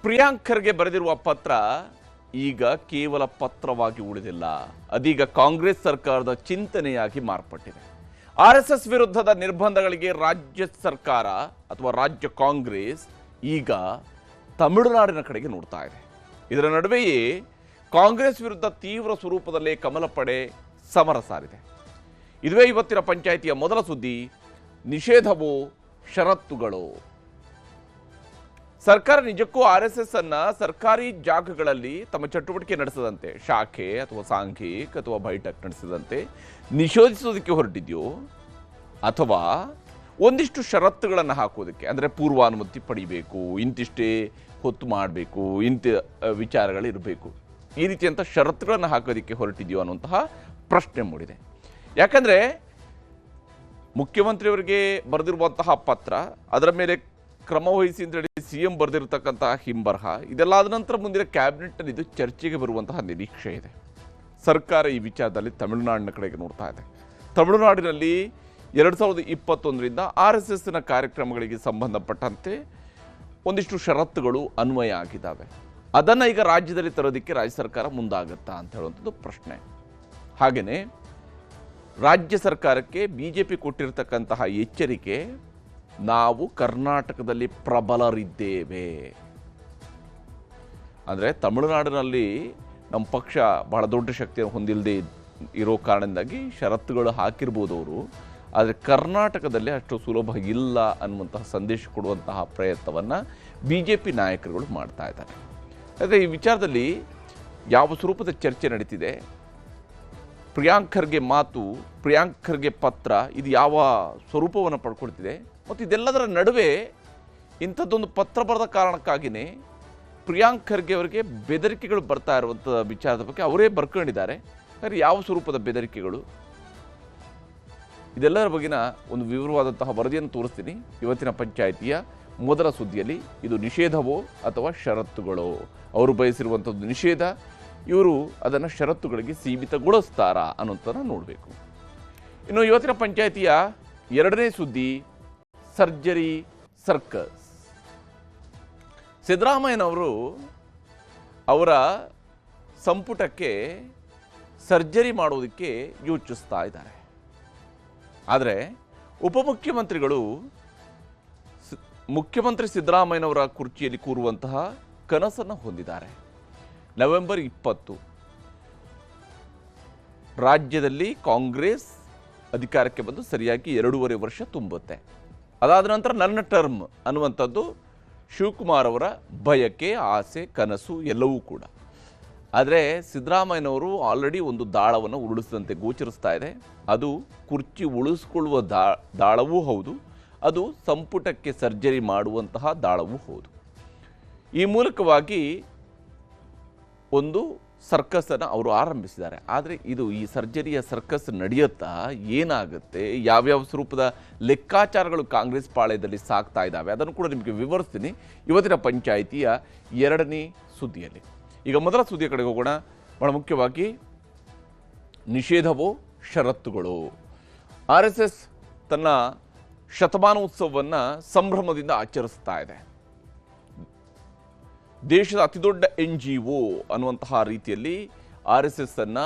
ಪ್ರಿಯಾಂಕ್ ಖರ್ಗೆ ಬರೆದಿರುವ ಪತ್ರ ಈಗ ಕೇವಲ ಪತ್ರವಾಗಿ ಉಳಿದಿಲ್ಲ. ಅದೀಗ ಕಾಂಗ್ರೆಸ್ ಸರ್ಕಾರದ ಚಿಂತನೆಯಾಗಿ ಮಾರ್ಪಟ್ಟಿದೆ. ಆರ್ಎಸ್ಎಸ್ ವಿರುದ್ಧದ ನಿರ್ಬಂಧಗಳಿಗೆ ರಾಜ್ಯ ಸರ್ಕಾರ ಅಥವಾ ರಾಜ್ಯ ಕಾಂಗ್ರೆಸ್ ಈಗ ತಮಿಳುನಾಡಿನ ಕಡೆಗೆ ನೋಡ್ತಾ ಇದೆ. ಇದರ ನಡುವೆಯೇ ಕಾಂಗ್ರೆಸ್ ವಿರುದ್ಧ ತೀವ್ರ ಸ್ವರೂಪದಲ್ಲೇ ಕಮಲ ಪಡೆ ಸಮರ ಸಾರಿದೆ. ಇದುವೇ ಇವತ್ತಿನ ಪಂಚಾಯಿತಿಯ ಮೊದಲ ಸುದ್ದಿ. ನಿಷೇಧವೋ ಷರತ್ತುಗಳು. ಸರ್ಕಾರ ನಿಜಕ್ಕೂ ಆರ್ಎಸ್ಎಸ್ ಅನ್ನ ಸರ್ಕಾರಿ ಜಾಗಗಳಲ್ಲಿ ತಮ್ಮ ಚಟುವಟಿಕೆ ನಡೆಸದಂತೆ, ಶಾಖೆ ಅಥವಾ ಸಾಂಘಿಕ್ ಅಥವಾ ಬೈಠಕ್ ನಡೆಸದಂತೆ ನಿಷೇಧಿಸೋದಕ್ಕೆ ಹೊರಟಿದ್ಯೋ ಅಥವಾ ಒಂದಿಷ್ಟು ಷರತ್ತುಗಳನ್ನು ಹಾಕೋದಕ್ಕೆ, ಅಂದರೆ ಪೂರ್ವಾನುಮತಿ ಪಡಿಬೇಕು, ಇಂತಿಷ್ಟೇ ಹೊತ್ತು ಮಾಡಬೇಕು, ಇಂಥ ವಿಚಾರಗಳಿರಬೇಕು, ಈ ರೀತಿಯಂಥ ಷರತ್ತುಗಳನ್ನು ಹಾಕೋದಕ್ಕೆ ಹೊರಟಿದ್ಯೋ ಅನ್ನುವಂತಹ ಪ್ರಶ್ನೆ ಮೂಡಿದೆ. ಯಾಕಂದರೆ ಮುಖ್ಯಮಂತ್ರಿಯವರಿಗೆ ಬರೆದಿರುವಂತಹ ಪತ್ರ, ಅದರ ಮೇಲೆ ಕ್ರಮ ವಹಿಸಿ ಅಂತೇಳಿ CM ಬರೆದಿರತಕ್ಕಂತಹ ಹಿಂಬರಹ, ಇದೆಲ್ಲ ಆದ ನಂತರ ಮುಂದಿನ ಕ್ಯಾಬಿನೆಟ್ನಲ್ಲಿ ಇದು ಚರ್ಚೆಗೆ ಬರುವಂತಹ ನಿರೀಕ್ಷೆ ಇದೆ. ಸರ್ಕಾರ ಈ ವಿಚಾರದಲ್ಲಿ ತಮಿಳುನಾಡಿನ ಕಡೆಗೆ ನೋಡ್ತಾ ಇದೆ. ತಮಿಳುನಾಡಿನಲ್ಲಿ 2021ರಿಂದ RSSನ ಕಾರ್ಯಕ್ರಮಗಳಿಗೆ ಸಂಬಂಧಪಟ್ಟಂತೆ ಒಂದಿಷ್ಟು ಷರತ್ತುಗಳು ಅನ್ವಯ ಆಗಿದ್ದಾವೆ. ಅದನ್ನು ಈಗ ರಾಜ್ಯದಲ್ಲಿ ತರೋದಕ್ಕೆ ರಾಜ್ಯ ಸರ್ಕಾರ ಮುಂದಾಗುತ್ತಾ ಅಂತ ಹೇಳುವಂಥದ್ದು ಪ್ರಶ್ನೆ. ಹಾಗೆಯೇ ರಾಜ್ಯ ಸರ್ಕಾರಕ್ಕೆ BJP ಕೊಟ್ಟಿರತಕ್ಕಂತಹ ಎಚ್ಚರಿಕೆ, ನಾವು ಕರ್ನಾಟಕದಲ್ಲಿ ಪ್ರಬಲರಿದ್ದೇವೆ. ಅಂದರೆ ತಮಿಳುನಾಡಿನಲ್ಲಿ ನಮ್ಮ ಪಕ್ಷ ಬಹಳ ದೊಡ್ಡ ಶಕ್ತಿಯನ್ನು ಹೊಂದಿಲ್ಲದೆ ಇರೋ ಕಾರಣದಿಂದಾಗಿ ಷರತ್ತುಗಳು ಹಾಕಿರ್ಬೋದು ಅವರು, ಆದರೆ ಕರ್ನಾಟಕದಲ್ಲಿ ಅಷ್ಟು ಸುಲಭ ಇಲ್ಲ ಅನ್ನುವಂತಹ ಸಂದೇಶ ಕೊಡುವಂತಹ ಪ್ರಯತ್ನವನ್ನು BJP ನಾಯಕರುಗಳು ಮಾಡ್ತಾ ಇದ್ದಾರೆ. ಆದರೆ ಈ ವಿಚಾರದಲ್ಲಿ ಯಾವ ಸ್ವರೂಪದ ಚರ್ಚೆ ನಡೀತಿದೆ, ಪ್ರಿಯಾಂಕ್ ಖರ್ಗೆ ಮಾತು, ಪ್ರಿಯಾಂಕ್ ಖರ್ಗೆ ಪತ್ರ, ಇದು ಯಾವ ಸ್ವರೂಪವನ್ನು ಪಡ್ಕೊಳ್ತಿದೆ, ಮತ್ತು ಇದೆಲ್ಲದರ ನಡುವೆ ಇಂಥದ್ದೊಂದು ಪತ್ರ ಬರೆದ ಕಾರಣಕ್ಕಾಗಿಯೇ ಪ್ರಿಯಾಂಕ್ ಖರ್ಗೆ ಅವರಿಗೆ ಬೆದರಿಕೆಗಳು ಬರ್ತಾ ಇರುವಂಥ ವಿಚಾರದ ಬಗ್ಗೆ ಅವರೇ ಬರ್ಕೊಂಡಿದ್ದಾರೆ. ಆದರೆ ಯಾವ ಸ್ವರೂಪದ ಬೆದರಿಕೆಗಳು, ಇದೆಲ್ಲದರ ಬಗ್ಗಿನ ಒಂದು ವಿವರವಾದಂತಹ ವರದಿಯನ್ನು ತೋರಿಸ್ತೀನಿ ಇವತ್ತಿನ ಪಂಚಾಯಿತಿಯ ಮೊದಲ ಸುದ್ದಿಯಲ್ಲಿ. ಇದು ನಿಷೇಧವೋ ಅಥವಾ ಷರತ್ತುಗಳೋ? ಅವರು ಬಯಸಿರುವಂಥದ್ದು ನಿಷೇಧ, ಇವರು ಅದನ್ನು ಷರತ್ತುಗಳಿಗೆ ಸೀಮಿತಗೊಳಿಸ್ತಾರಾ ಅನ್ನೋಂಥನ್ನು ನೋಡಬೇಕು. ಇನ್ನು ಇವತ್ತಿನ ಪಂಚಾಯಿತಿಯ ಎರಡನೇ ಸುದ್ದಿ, ಸರ್ಜರಿ ಸರ್ಕಸ್. ಸಿದ್ದರಾಮಯ್ಯನವರು ಅವರ ಸಂಪುಟಕ್ಕೆ ಸರ್ಜರಿ ಮಾಡೋದಕ್ಕೆ ಯೋಚಿಸ್ತಾ ಇದ್ದಾರೆ. ಆದರೆ ಉಪಮುಖ್ಯಮಂತ್ರಿಗಳು ಮುಖ್ಯಮಂತ್ರಿ ಸಿದ್ದರಾಮಯ್ಯನವರ ಕುರ್ಚಿಯಲ್ಲಿ ಕೂರುವಂತಹ ಕನಸನ್ನು ಹೊಂದಿದ್ದಾರೆ. ನವೆಂಬರ್ 20 ರಾಜ್ಯದಲ್ಲಿ ಕಾಂಗ್ರೆಸ್ ಅಧಿಕಾರಕ್ಕೆ ಬಂದು ಸರಿಯಾಗಿ 2.5 ವರ್ಷ ತುಂಬುತ್ತೆ. ಅದಾದ ನಂತರ ನನ್ನ ಟರ್ಮ್ ಅನ್ನುವಂಥದ್ದು ಶಿವಕುಮಾರ್ ಅವರ ಬಯಕೆ, ಆಸೆ, ಕನಸು ಎಲ್ಲವೂ ಕೂಡ. ಆದರೆ ಸಿದ್ದರಾಮಯ್ಯನವರು ಆಲ್ರೆಡಿ ಒಂದು ದಾಳವನ್ನು ಉರುಳಿಸಿದಂತೆ ಗೋಚರಿಸ್ತಾ ಇದೆ. ಅದು ಕುರ್ಚಿ ಉಳಿಸ್ಕೊಳ್ಳುವ ದಾಳವೂ ಹೌದು, ಅದು ಸಂಪುಟಕ್ಕೆ ಸರ್ಜರಿ ಮಾಡುವಂತಹ ದಾಳವೂ ಹೌದು. ಈ ಮೂಲಕವಾಗಿ ಒಂದು ಸರ್ಕಸನ್ನು ಅವರು ಆರಂಭಿಸಿದ್ದಾರೆ. ಆದರೆ ಈ ಸರ್ಜರಿಯ ಸರ್ಕಸ್ ನಡೆಯುತ್ತಾ, ಏನಾಗುತ್ತೆ, ಯಾವ್ಯಾವ ಸ್ವರೂಪದ ಲೆಕ್ಕಾಚಾರಗಳು ಕಾಂಗ್ರೆಸ್ ಪಾಳ್ಯದಲ್ಲಿ ಸಾಗ್ತಾ ಇದ್ದಾವೆ, ಅದನ್ನು ಕೂಡ ನಿಮಗೆ ವಿವರಿಸ್ತೀನಿ ಇವತ್ತಿನ ಪಂಚಾಯಿತಿಯ ಎರಡನೇ ಸುದ್ದಿಯಲ್ಲಿ. ಈಗ ಮೊದಲ ಸುದ್ದಿಯ ಕಡೆಗೆ ಹೋಗೋಣ. ಬಹಳ ಮುಖ್ಯವಾಗಿ ನಿಷೇಧವೋ ಷರತ್ತುಗಳು. RSS ತನ್ನ ಶತಮಾನೋತ್ಸವವನ್ನು ಸಂಭ್ರಮದಿಂದ ಆಚರಿಸ್ತಾ ಇದೆ. ದೇಶದ ಅತಿದೊಡ್ಡ NGO ಅನ್ನುವಂತಹ ರೀತಿಯಲ್ಲಿ RSS ಅನ್ನು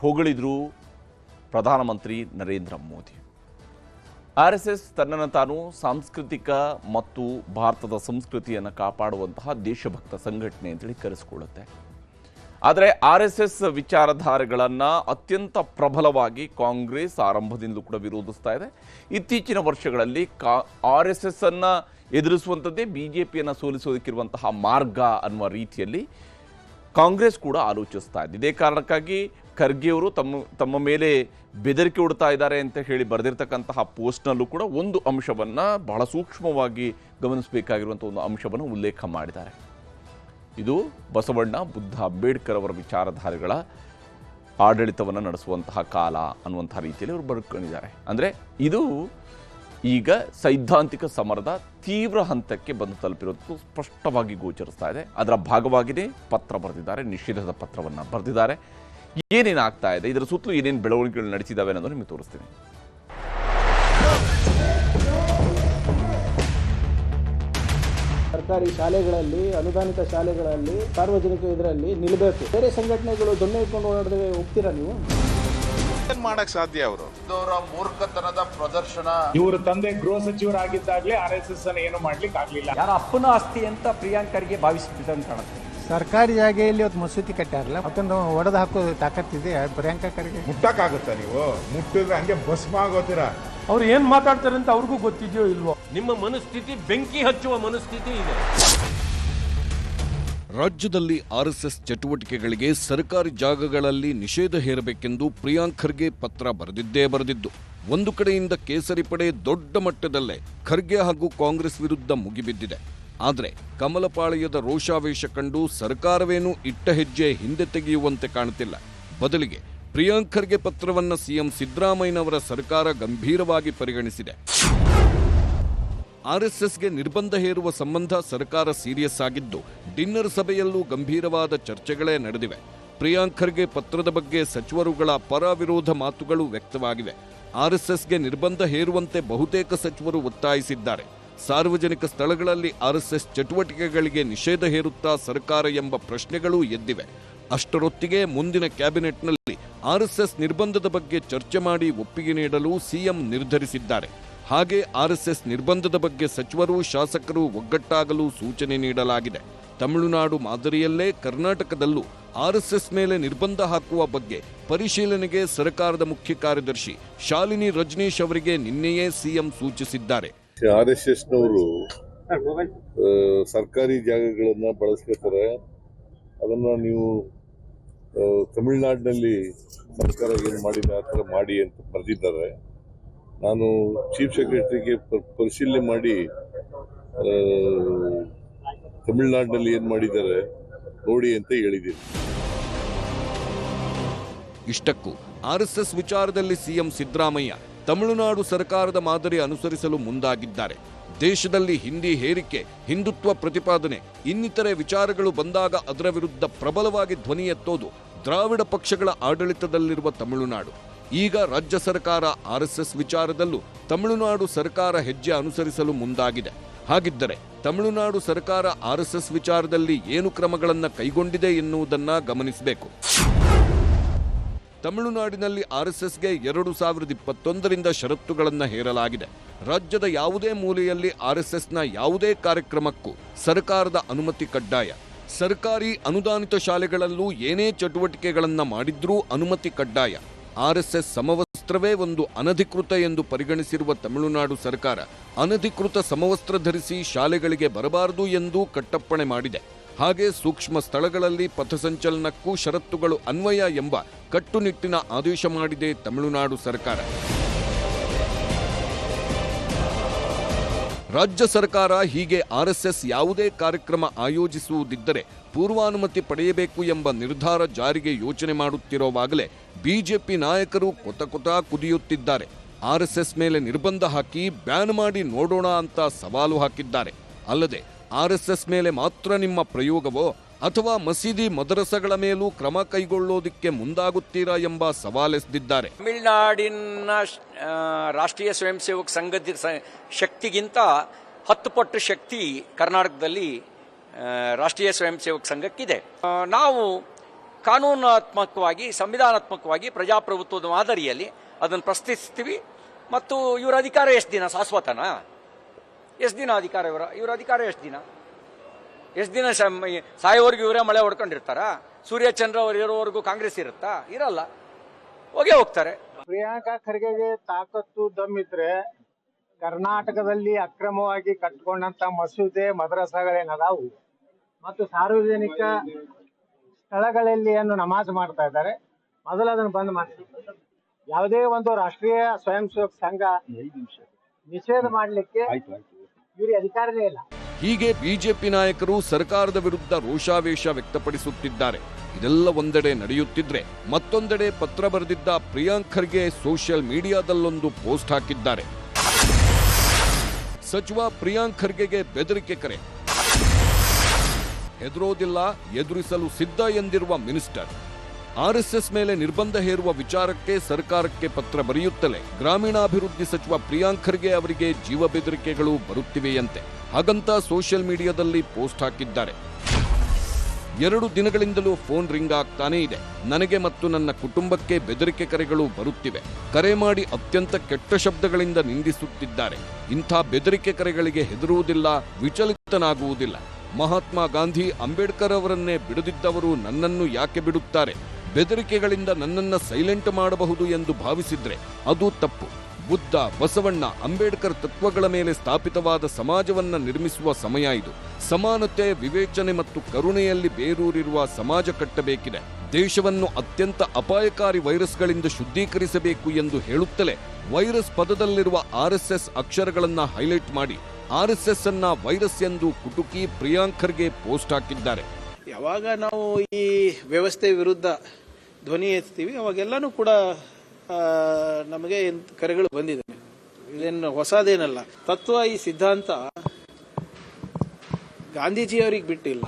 ಹೊಗಳಿದ್ರು ಪ್ರಧಾನಮಂತ್ರಿ ನರೇಂದ್ರ ಮೋದಿ. RSS ತನ್ನನ್ನು ತಾನು ಸಾಂಸ್ಕೃತಿಕ ಮತ್ತು ಭಾರತದ ಸಂಸ್ಕೃತಿಯನ್ನು ಕಾಪಾಡುವಂತಹ ದೇಶಭಕ್ತ ಸಂಘಟನೆ ಅಂತೇಳಿ ಕರೆಸಿಕೊಳ್ಳುತ್ತೆ. ಆದರೆ RSS ವಿಚಾರಧಾರೆಗಳನ್ನು ಅತ್ಯಂತ ಪ್ರಬಲವಾಗಿ ಕಾಂಗ್ರೆಸ್ ಆರಂಭದಿಂದಲೂ ಕೂಡ ವಿರೋಧಿಸ್ತಾ ಇದೆ. ಇತ್ತೀಚಿನ ವರ್ಷಗಳಲ್ಲಿ RSS ಅನ್ನು ಎದುರಿಸುವಂಥದ್ದೇ BJPಯನ್ನು ಸೋಲಿಸೋದಕ್ಕಿರುವಂತಹ ಮಾರ್ಗ ಅನ್ನುವ ರೀತಿಯಲ್ಲಿ ಕಾಂಗ್ರೆಸ್ ಕೂಡ ಆಲೋಚಿಸ್ತಾ ಇದೆ. ಇದೇ ಕಾರಣಕ್ಕಾಗಿ ಖರ್ಗೆಯವರು ತಮ್ಮ ಮೇಲೆ ಬೆದರಿಕೆ ಉಡ್ತಾ ಇದ್ದಾರೆ ಅಂತ ಹೇಳಿ ಬರೆದಿರ್ತಕ್ಕಂತಹ ಪೋಸ್ಟ್ನಲ್ಲೂ ಕೂಡ ಒಂದು ಅಂಶವನ್ನು ಬಹಳ ಸೂಕ್ಷ್ಮವಾಗಿ ಗಮನಿಸಬೇಕಾಗಿರುವಂಥ ಒಂದು ಅಂಶವನ್ನು ಉಲ್ಲೇಖ ಮಾಡಿದ್ದಾರೆ. ಇದು ಬಸವಣ್ಣ, ಬುದ್ಧ, ಅಂಬೇಡ್ಕರ್ ಅವರ ವಿಚಾರಧಾರೆಗಳ ಆಡಳಿತವನ್ನು ನಡೆಸುವಂತಹ ಕಾಲ ಅನ್ನುವಂಥ ರೀತಿಯಲ್ಲಿ ಅವರು ಬರ್ಕೊಂಡಿದ್ದಾರೆ. ಅಂದರೆ ಇದು ಈಗ ಸೈದ್ಧಾಂತಿಕ ಸಮರದ ತೀವ್ರ ಹಂತಕ್ಕೆ ಬಂದು ತಲುಪಿರೋದು ಸ್ಪಷ್ಟವಾಗಿ ಗೋಚರಿಸ್ತಾ ಇದೆ. ಅದರ ಭಾಗವಾಗಿಯೇ ಪತ್ರ ಬರೆದಿದ್ದಾರೆ, ನಿಷೇಧದ ಪತ್ರವನ್ನು ಬರೆದಿದ್ದಾರೆ. ಏನೇನಾಗ್ತಾ ಇದೆ, ಇದರ ಸುತ್ತಲೂ ಏನೇನು ಬೆಳವಣಿಗೆಗಳು ನಡೆಸಿದ್ದಾವೆ ಅನ್ನೋದು ನಿಮಗೆ ತೋರಿಸ್ತೀನಿ. ಸರ್ಕಾರಿ ಶಾಲೆಗಳಲ್ಲಿ, ಅನುದಾನಿತ ಶಾಲೆಗಳಲ್ಲಿ, ಸಾರ್ವಜನಿಕ ಇದರಲ್ಲಿ ನಿಲ್ಲಬೇಕು. ಬೇರೆ ಸಂಘಟನೆಗಳು ದೊಣ್ಣೆ ಇಟ್ಕೊಂಡು ಓಡಾಡಿದ್ರೆ ಹೋಗ್ತೀರಾ ನೀವು? ಏನ್ ಮಾಡಕ್ ಸಾಧ್ಯ? ಅವರು ಅವರ ಮೂರ್ಖತನದ ಪ್ರದರ್ಶನ. ಇವರು ತಂದೆ ಗೃಹ ಸಚಿವರಾಗಿದ್ದಾಗಲೇ RSS ಅನ್ನು ಏನು ಮಾಡ್ಲಿಕ್ಕೆ ಆಗ್ಲಿಲ್ಲ. ಯಾರ ಅಪ್ಪನ ಆಸ್ತಿ ಅಂತ ಪ್ರಿಯಾಂಕರ್ಗೆ ಭಾವಿಸಿಬಿಟ್ಟು ಕಾಣುತ್ತೆ. ಸರ್ಕಾರಿ ಜಾಗೆಯಲ್ಲಿ ಇವತ್ತು ಮಸೂತಿ ಕಟ್ಟಾರಲ್ಲ, ಅದನ್ನು ಒಡೆದು ಹಾಕೋದು ತಾಕತ್ತಿದೆ ಪ್ರಿಯಾಂಕಾ ಖರ್ಗೆ. ಮುಟ್ಟಕ್ಕಾಗುತ್ತಾ ನೀವು? ಮುಟ್ಟಿದ್ರೆ ಹಂಗೆ ಭಸ್ಮ ಆಗೋತೀರಾ. ಅವ್ರು ಏನ್ ಮಾತಾಡ್ತಾರೆ ಅಂತ ಅವ್ರಿಗೂ ಗೊತ್ತಿದೆಯೋ ಇಲ್ವೋ? ನಿಮ್ಮ ಮನಸ್ಥಿತಿ ಬೆಂಕಿ ಹಚ್ಚುವ ಮನಸ್ಥಿತಿ ಇದೆ. ರಾಜ್ಯದಲ್ಲಿ RSS ಚಟುವಟಿಕೆಗಳಿಗೆ ಸರ್ಕಾರಿ ಜಾಗಗಳಲ್ಲಿ ನಿಷೇಧ ಹೇರಬೇಕೆಂದು ಪ್ರಿಯಾಂಕ್ ಖರ್ಗೆ ಪತ್ರ ಬರೆದಿದ್ದು. ಒಂದು ಕಡೆಯಿಂದ ಕೇಸರಿ ಪಡೆ ದೊಡ್ಡ ಮಟ್ಟದಲ್ಲೇ ಖರ್ಗೆ ಹಾಗೂ ಕಾಂಗ್ರೆಸ್ ವಿರುದ್ಧ ಮುಗಿಬಿದ್ದಿದೆ. ಆದರೆ ಕಮಲಪಾಳ್ಯದ ರೋಷಾವೇಶ ಕಂಡು ಸರ್ಕಾರವೇನೂ ಇಟ್ಟ ಹೆಜ್ಜೆ ಹಿಂದೆ ತೆಗೆಯುವಂತೆ ಕಾಣುತ್ತಿಲ್ಲ. ಬದಲಿಗೆ ಪ್ರಿಯಾಂಕ್ ಖರ್ಗೆ ಪತ್ರವನ್ನ ಸಿಎಂ ಸಿದ್ದರಾಮಯ್ಯನವರ ಸರ್ಕಾರ ಗಂಭೀರವಾಗಿ ಪರಿಗಣಿಸಿದೆ. RSSಗೆ ನಿರ್ಬಂಧ ಹೇರುವ ಸಂಬಂಧ ಸರ್ಕಾರ ಸೀರಿಯಸ್ ಆಗಿದ್ದು, ಡಿನ್ನರ್ ಸಭೆಯಲ್ಲೂ ಗಂಭೀರವಾದ ಚರ್ಚೆಗಳೇ ನಡೆದಿವೆ. ಪ್ರಿಯಾಂಕ್ ಖರ್ಗೆ ಪತ್ರದ ಬಗ್ಗೆ ಸಚಿವರುಗಳ ಪರ ವಿರೋಧ ಮಾತುಗಳು ವ್ಯಕ್ತವಾಗಿವೆ. RSSಗೆ ನಿರ್ಬಂಧ ಹೇರುವಂತೆ ಬಹುತೇಕ ಸಚಿವರು ಒತ್ತಾಯಿಸಿದ್ದಾರೆ. ಸಾರ್ವಜನಿಕ ಸ್ಥಳಗಳಲ್ಲಿ RSS ಚಟುವಟಿಕೆಗಳಿಗೆ ನಿಷೇಧ ಹೇರುತ್ತಾ ಸರ್ಕಾರ ಎಂಬ ಪ್ರಶ್ನೆಗಳೂ ಎದ್ದಿವೆ. ಅಷ್ಟರೊತ್ತಿಗೆ ಮುಂದಿನ ಕ್ಯಾಬಿನೆಟ್ನಲ್ಲಿ RSS ನಿರ್ಬಂಧದ ಬಗ್ಗೆ ಚರ್ಚೆ ಮಾಡಿ ಒಪ್ಪಿಗೆ ನೀಡಲು ಸಿಎಂ ನಿರ್ಧರಿಸಿದ್ದಾರೆ. ಹಾಗೆ RSS ನಿರ್ಬಂಧದ ಬಗ್ಗೆ ಸಚಿವರು, ಶಾಸಕರು ಒಗ್ಗಟ್ಟಾಗಲು ಸೂಚನೆ ನೀಡಲಾಗಿದೆ. ತಮಿಳುನಾಡು ಮಾದರಿಯಲ್ಲೇ ಕರ್ನಾಟಕದಲ್ಲೂ RSS ಮೇಲೆ ನಿರ್ಬಂಧ ಹಾಕುವ ಬಗ್ಗೆ ಪರಿಶೀಲನೆಗೆ ಸರ್ಕಾರದ ಮುಖ್ಯ ಕಾರ್ಯದರ್ಶಿ ಶಾಲಿನಿ ರಜನೀಶ್ ಅವರಿಗೆ ನಿನ್ನೆಯೇ ಸಿಎಂ ಸೂಚಿಸಿದ್ದಾರೆ. RSSನವರು ಸರ್ಕಾರಿ ಜಾಗಗಳನ್ನ ಬಳಸ್ಕೊತಾರೆ. ಅದನ್ನ ನೀವು ತಮಿಳುನಾಡಿನಲ್ಲಿ ಸರ್ಕಾರ ಏನು ಮಾಡಿದೆ ಆ ಥರ ಮಾಡಿ ಅಂತ ಬರೆದಿದ್ದಾರೆ. ನಾನು ಚೀಫ್ ಸೆಕ್ರೆಟರಿಗೆ ಪರಿಶೀಲನೆ ಮಾಡಿ ತಮಿಳುನಾಡಿನಲ್ಲಿ ಏನು ಮಾಡಿದ್ದಾರೆ ನೋಡಿ ಅಂತ ಹೇಳಿದ್ದೀನಿ. ಇಷ್ಟಕ್ಕೂ RSS ವಿಚಾರದಲ್ಲಿ ಸಿಎಂ ಸಿದ್ದರಾಮಯ್ಯ ತಮಿಳುನಾಡು ಸರ್ಕಾರದ ಮಾದರಿ ಅನುಸರಿಸಲು ಮುಂದಾಗಿದ್ದಾರೆ. ದೇಶದಲ್ಲಿ ಹಿಂದಿ ಹೇರಿಕೆ, ಹಿಂದುತ್ವ ಪ್ರತಿಪಾದನೆ ಇನ್ನಿತರೆ ವಿಚಾರಗಳು ಬಂದಾಗ ಅದರ ವಿರುದ್ಧ ಪ್ರಬಲವಾಗಿ ಧ್ವನಿ ಎತ್ತೋದು ದ್ರಾವಿಡ ಪಕ್ಷಗಳ ಆಡಳಿತದಲ್ಲಿರುವ ತಮಿಳುನಾಡು. ಈಗ ರಾಜ್ಯ ಸರ್ಕಾರ RSS ವಿಚಾರದಲ್ಲೂ ತಮಿಳುನಾಡು ಸರ್ಕಾರ ಹೆಜ್ಜೆ ಅನುಸರಿಸಲು ಮುಂದಾಗಿದೆ. ಹಾಗಿದ್ದರೆ ತಮಿಳುನಾಡು ಸರ್ಕಾರ RSS ವಿಚಾರದಲ್ಲಿ ಏನು ಕ್ರಮಗಳನ್ನು ಕೈಗೊಂಡಿದೆ ಎನ್ನುವುದನ್ನ ಗಮನಿಸಬೇಕು. ತಮಿಳುನಾಡಿನಲ್ಲಿ RSSಗೆ 2021ರಿಂದ ಷರತ್ತುಗಳನ್ನು ಹೇರಲಾಗಿದೆ. ರಾಜ್ಯದ ಯಾವುದೇ ಮೂಲೆಯಲ್ಲಿ RSSನ ಯಾವುದೇ ಕಾರ್ಯಕ್ರಮಕ್ಕೂ ಸರ್ಕಾರದ ಅನುಮತಿ ಕಡ್ಡಾಯ. ಸರ್ಕಾರಿ ಅನುದಾನಿತ ಶಾಲೆಗಳಲ್ಲೂ ಏನೇ ಚಟುವಟಿಕೆಗಳನ್ನು ಮಾಡಿದ್ರೂ ಅನುಮತಿ ಕಡ್ಡಾಯ. RSS ಸಮವಸ್ತ್ರವೇ ಒಂದು ಅನಧಿಕೃತ ಎಂದು ಪರಿಗಣಿಸಿರುವ ತಮಿಳುನಾಡು ಸರ್ಕಾರ ಅನಧಿಕೃತ ಸಮವಸ್ತ್ರ ಧರಿಸಿ ಶಾಲೆಗಳಿಗೆ ಬರಬಾರದು ಎಂದು ಕಟ್ಟಪ್ಪಣೆ ಮಾಡಿದೆ. ಹಾಗೆ ಸೂಕ್ಷ್ಮ ಸ್ಥಳಗಳಲ್ಲಿ ಪಥಸಂಚಲನಕ್ಕೂ ಷರತ್ತುಗಳು ಅನ್ವಯ ಎಂಬ ಕಟ್ಟುನಿಟ್ಟಿನ ಆದೇಶ ಮಾಡಿದೆ ತಮಿಳುನಾಡು ಸರ್ಕಾರ. ರಾಜ್ಯ ಸರ್ಕಾರ ಹೀಗೆ RSS ಯಾವುದೇ ಕಾರ್ಯಕ್ರಮ ಆಯೋಜಿಸುವುದಿದ್ದರೆ ಪೂರ್ವಾನುಮತಿ ಪಡೆಯಬೇಕು ಎಂಬ ನಿರ್ಧಾರ ಜಾರಿಗೆ ಯೋಚನೆ ಮಾಡುತ್ತಿರುವಾಗಲೇ ಬಿಜೆಪಿ ನಾಯಕರು ಕೊತ ಕುದಿಯುತ್ತಿದ್ದಾರೆ. RSS ಮೇಲೆ ನಿರ್ಬಂಧ ಹಾಕಿ ಬ್ಯಾನ್ ಮಾಡಿ ನೋಡೋಣ ಅಂತ ಸವಾಲು ಹಾಕಿದ್ದಾರೆ. ಅಲ್ಲದೆ RSS ಮೇಲೆ ಮಾತ್ರ ನಿಮ್ಮ ಪ್ರಯೋಗವೋ ಅಥವಾ ಮಸೀದಿ ಮದರಸಗಳ ಮೇಲೂ ಕ್ರಮ ಕೈಗೊಳ್ಳೋದಕ್ಕೆ ಮುಂದಾಗುತ್ತೀರಾ ಎಂಬ ಸವಾಲೆಸೆದಿದ್ದಾರೆ. ತಮಿಳುನಾಡಿನ ರಾಷ್ಟ್ರೀಯ ಸ್ವಯಂ ಸೇವಕ ಸಂಘದ ಶಕ್ತಿಗಿಂತ 10 ಪಟ್ಟು ಶಕ್ತಿ ಕರ್ನಾಟಕದಲ್ಲಿ ರಾಷ್ಟ್ರೀಯ ಸ್ವಯಂ ಸೇವಕ ಸಂಘಕ್ಕಿದೆ. ನಾವು ಕಾನೂನಾತ್ಮಕವಾಗಿ, ಸಂವಿಧಾನಾತ್ಮಕವಾಗಿ, ಪ್ರಜಾಪ್ರಭುತ್ವದ ಮಾದರಿಯಲ್ಲಿ ಅದನ್ನು ಪ್ರಶ್ನಿಸ್ತೀವಿ. ಮತ್ತು ಇವರ ಅಧಿಕಾರ ಎಷ್ಟು ದಿನ? ಶಾಶ್ವತನಾ? ಎಷ್ಟು ದಿನ ಅಧಿಕಾರ? ಇವರ ಅಧಿಕಾರ ಎಷ್ಟು ದಿನ ಸಾಯೋವರೆಗೂ ಇವರೇ ಮಳೆ ಹೊಡ್ಕೊಂಡಿರ್ತಾರ? ಸೂರ್ಯಚಂದ್ರ ಅವರು ಇರೋವರೆಗೂ ಕಾಂಗ್ರೆಸ್ ಇರುತ್ತಾ? ಇರಲ್ಲ, ಹೋಗೇ ಹೋಗ್ತಾರೆ. ಪ್ರಿಯಾಂಕಾ ಖರ್ಗೆಗೆ ತಾಕತ್ತು ದಮ್ಮಿದ್ರೆ ಕರ್ನಾಟಕದಲ್ಲಿ ಅಕ್ರಮವಾಗಿ ಕಟ್ಕೊಂಡಂತ ಮಸೂದೆ ಮದ್ರಸಾಗಳೇನದಾವು ಮತ್ತು ಸಾರ್ವಜನಿಕ ಸ್ಥಳಗಳಲ್ಲಿ ಏನು ನಮಾಜ್ ಮಾಡ್ತಾ ಇದ್ದಾರೆ, ಮೊದಲು ಅದನ್ನು ಬಂದ್ ಮಾಡಿ. ಯಾವುದೇ ಒಂದು ರಾಷ್ಟ್ರೀಯ ಸ್ವಯಂ ಸೇವಕ ಸಂಘ ನಿಷೇಧ ಮಾಡಲಿಕ್ಕೆ ಇವರಿಗೆ ಅಧಿಕಾರನೇ ಇಲ್ಲ. ಹೀಗೆ ಬಿಜೆಪಿ ನಾಯಕರು ಸರ್ಕಾರದ ವಿರುದ್ಧ ರೋಷಾವೇಶ ವ್ಯಕ್ತಪಡಿಸುತ್ತಿದ್ದಾರೆ. ಇದೆಲ್ಲ ಒಂದೆಡೆ ನಡೆಯುತ್ತಿದ್ರೆ ಮತ್ತೊಂದೆಡೆ ಪತ್ರ ಬರೆದಿದ್ದ ಪ್ರಿಯಾಂಕ್ ಖರ್ಗೆ ಸೋಷಿಯಲ್ ಮೀಡಿಯಾದಲ್ಲೊಂದು ಪೋಸ್ಟ್ ಹಾಕಿದ್ದಾರೆ. ಸಚಿವ ಪ್ರಿಯಾಂಕ್ ಖರ್ಗೆಗೆ ಬೆದರಿಕೆ ಕರೆ. ಹೆದರೋದಿಲ್ಲ, ಎದುರಿಸಲು ಸಿದ್ಧ ಎಂದಿರುವ ಮಿನಿಸ್ಟರ್. RSS ಮೇಲೆ ನಿರ್ಬಂಧ ಹೇರುವ ವಿಚಾರಕ್ಕೆ ಸರ್ಕಾರಕ್ಕೆ ಪತ್ರ ಬರೆಯುತ್ತಲೇ ಗ್ರಾಮೀಣಾಭಿವೃದ್ಧಿ ಸಚಿವ ಪ್ರಿಯಾಂಕ್ ಖರ್ಗೆ ಅವರಿಗೆ ಜೀವ ಬೆದರಿಕೆಗಳು ಬರುತ್ತಿವೆಯಂತೆ. ಹಾಗಂತ ಸೋಷಿಯಲ್ ಮೀಡಿಯಾದಲ್ಲಿ ಪೋಸ್ಟ್ ಹಾಕಿದ್ದಾರೆ. 2 ದಿನಗಳಿಂದಲೂ ಫೋನ್ ರಿಂಗ್ ಆಗ್ತಾನೇ ಇದೆ. ನನಗೆ ಮತ್ತು ನನ್ನ ಕುಟುಂಬಕ್ಕೆ ಬೆದರಿಕೆ ಕರೆಗಳು ಬರುತ್ತಿವೆ. ಕರೆ ಮಾಡಿ ಅತ್ಯಂತ ಕೆಟ್ಟ ಶಬ್ದಗಳಿಂದ ನಿಂದಿಸುತ್ತಿದ್ದಾರೆ. ಇಂಥ ಬೆದರಿಕೆ ಕರೆಗಳಿಗೆ ಹೆದರುವುದಿಲ್ಲ, ವಿಚಲಿತನಾಗುವುದಿಲ್ಲ. ಮಹಾತ್ಮ ಗಾಂಧಿ, ಅಂಬೇಡ್ಕರ್ ಅವರನ್ನೇ ಬಿಡದಿದ್ದವರು ನನ್ನನ್ನು ಯಾಕೆ ಬಿಡುತ್ತಾರೆ? ಬೆದರಿಕೆಗಳಿಂದ ನನ್ನನ್ನು ಸೈಲೆಂಟ್ ಮಾಡಬಹುದು ಎಂದು ಭಾವಿಸಿದ್ರೆ ಅದು ತಪ್ಪು. ಬುದ್ಧ, ಬಸವಣ್ಣ, ಅಂಬೇಡ್ಕರ್ ತತ್ವಗಳ ಮೇಲೆ ಸ್ಥಾಪಿತವಾದ ಸಮಾಜವನ್ನ ನಿರ್ಮಿಸುವ ಸಮಯ ಇದು. ಸಮಾನತೆ, ವಿವೇಚನೆ ಮತ್ತು ಕರುಣೆಯಲ್ಲಿ ಬೇರೂರಿರುವ ಸಮಾಜ ಕಟ್ಟಬೇಕಿದೆ. ದೇಶವನ್ನು ಅತ್ಯಂತ ಅಪಾಯಕಾರಿ ವೈರಸ್ಗಳಿಂದ ಶುದ್ಧೀಕರಿಸಬೇಕು ಎಂದು ಹೇಳುತ್ತಲೇ ವೈರಸ್ ಪದದಲ್ಲಿರುವ RSS ಅಕ್ಷರಗಳನ್ನ ಹೈಲೈಟ್ ಮಾಡಿ RSS ಅನ್ನ ವೈರಸ್ ಎಂದು ಕುಟುಕಿ ಪ್ರಿಯಾಂಕ್ ಖರ್ಗೆ ಪೋಸ್ಟ್ ಹಾಕಿದ್ದಾರೆ. ಯಾವಾಗ ನಾವು ಈ ವ್ಯವಸ್ಥೆ ವಿರುದ್ಧ ಧ್ವನಿ ಎತ್ತೀವಿ ಅವಾಗೆಲ್ಲನೂ ಕೂಡ ನಮಗೆ ಕರೆಗಳು ಬಂದಿದೆ. ಇದೇನು ಹೊಸದೇನಲ್ಲ. ತತ್ವ, ಈ ಸಿದ್ಧಾಂತ ಗಾಂಧೀಜಿಯವರಿಗೆ ಬಿಟ್ಟಿಲ್ಲ,